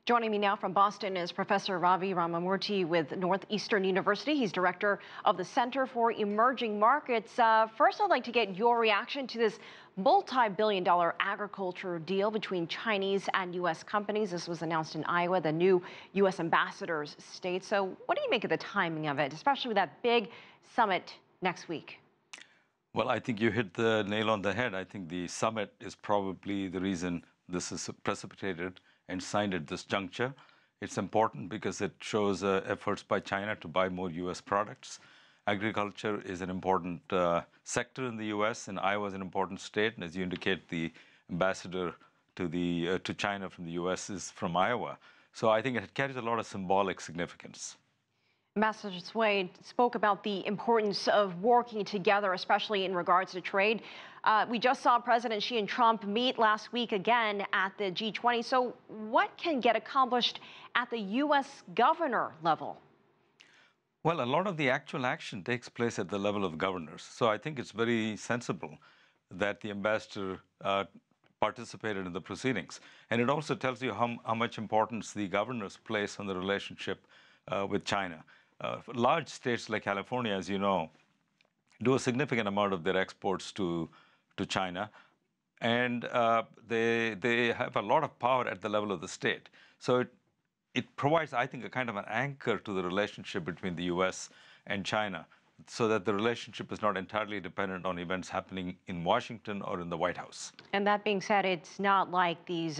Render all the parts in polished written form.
Joining me now from Boston is Professor Ravi Ramamurti with Northeastern University. He's director of the Center for Emerging Markets. First, I'd like to get your reaction to this multi-billion-dollar agriculture deal between Chinese and U.S. companies. This was announced in Iowa, the new U.S. ambassador's state. So what do you make of the timing of it, especially with that big summit next week? Well, I think you hit the nail on the head. I think the summit is probably the reason this is precipitated and signed at this juncture. It's important because it shows efforts by China to buy more U.S. products. Agriculture is an important sector in the U.S., and Iowa is an important state. And as you indicate, the ambassador to China from the U.S. is from Iowa. So I think it carries a lot of symbolic significance. Ambassador Cui spoke about the importance of working together, especially in regards to trade. We just saw President Xi and Trump meet last week again at the G20. So what can get accomplished at the U.S. governor level? Well, a lot of the actual action takes place at the level of governors. So I think it's very sensible that the ambassador participated in the proceedings. And it also tells you how much importance the governors place on the relationship with China. Large states like California, as you know, do a significant amount of their exports to China, and they have a lot of power at the level of the state. So it provides, I think, a kind of an anchor to the relationship between the U.S. and China, so that the relationship is not entirely dependent on events happening in Washington or in the White House. And that being said, it's not like these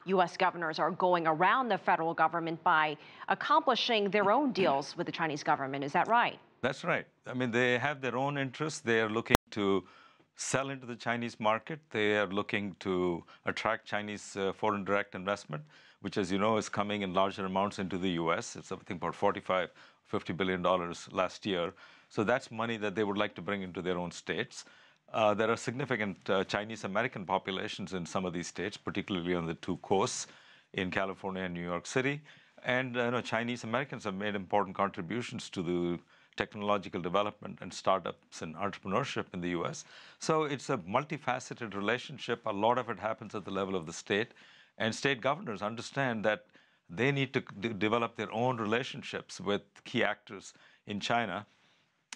U.S. governors are going around the federal government by accomplishing their own deals with the Chinese government. Is that right? That's right. I mean, they have their own interests. They are looking to sell into the Chinese market. They are looking to attract Chinese foreign direct investment, which, as you know, is coming in larger amounts into the U.S. It's, I think, about $45, $50 billion last year. So that's money that they would like to bring into their own states. There are significant Chinese-American populations in some of these states, particularly on the two coasts in California and New York City. And Chinese-Americans have made important contributions to the technological development and startups and entrepreneurship in the U.S. So it's a multifaceted relationship. A lot of it happens at the level of the state. And state governors understand that they need to develop their own relationships with key actors in China.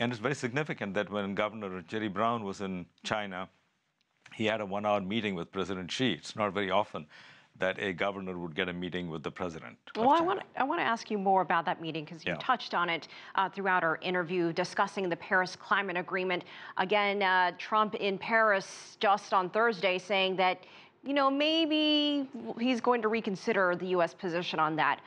And it's very significant that when Governor Jerry Brown was in China, he had a one-hour meeting with President Xi. It's not very often that a governor would get a meeting with the president. Well, I want to ask you more about that meeting, because you touched on it throughout our interview, discussing the Paris Climate Agreement. Again, Trump in Paris just on Thursday saying that, maybe he's going to reconsider the U.S. position on that.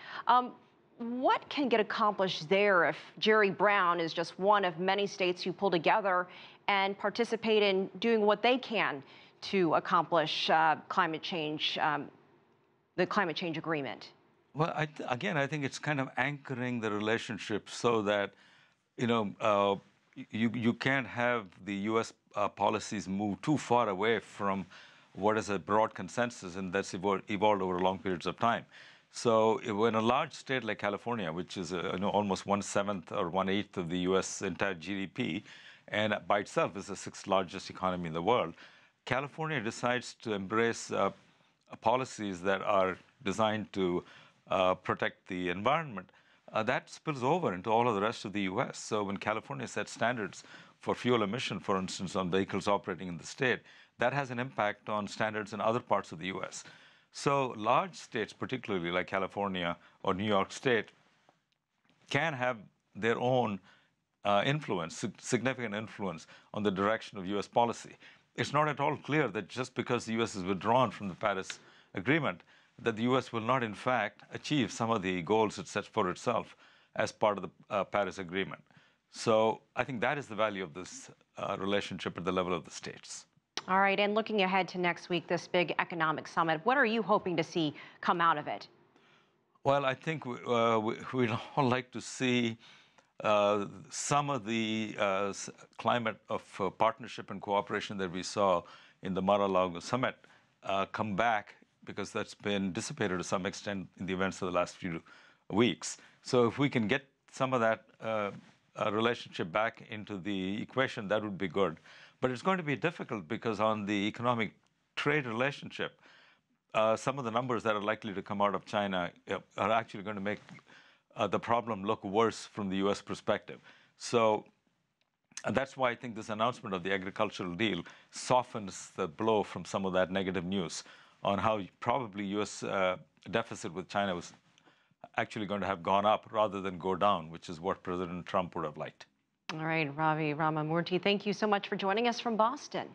What can get accomplished there if Jerry Brown is just one of many states who pull together and participate in doing what they can to accomplish climate change, the climate change agreement? Well, again, I think it's kind of anchoring the relationship so that, you can't have the U.S. Policies move too far away from what is a broad consensus, and that's evolved over long periods of time. So when a large state like California, which is almost 1/7 or 1/8 of the U.S. entire GDP, and by itself is the 6th largest economy in the world, California decides to embrace policies that are designed to protect the environment, that spills over into all of the rest of the U.S. So when California sets standards for fuel emission, for instance, on vehicles operating in the state, that has an impact on standards in other parts of the U.S. So large states, particularly like California or New York State, can have their own influence, significant influence on the direction of U.S. policy. It's not at all clear that just because the U.S. is withdrawn from the Paris Agreement, that the U.S. will not, in fact, achieve some of the goals it sets for itself as part of the Paris Agreement. So I think that is the value of this relationship at the level of the states. All right, and looking ahead to next week, this big economic summit, what are you hoping to see come out of it? Well, I think we'd all like to see some of the climate of partnership and cooperation that we saw in the Mar-a-Lago summit come back, because that's been dissipated to some extent in the events of the last few weeks. So if we can get some of that relationship back into the equation, that would be good. But it's going to be difficult because on the economic trade relationship, some of the numbers that are likely to come out of China are actually going to make the problem look worse from the U.S. perspective. So that's why I think this announcement of the agricultural deal softens the blow from some of that negative news on how probably U.S. Deficit with China was actually going to have gone up rather than go down, which is what President Trump would have liked. All right, Ravi Ramamurti, thank you so much for joining us from Boston.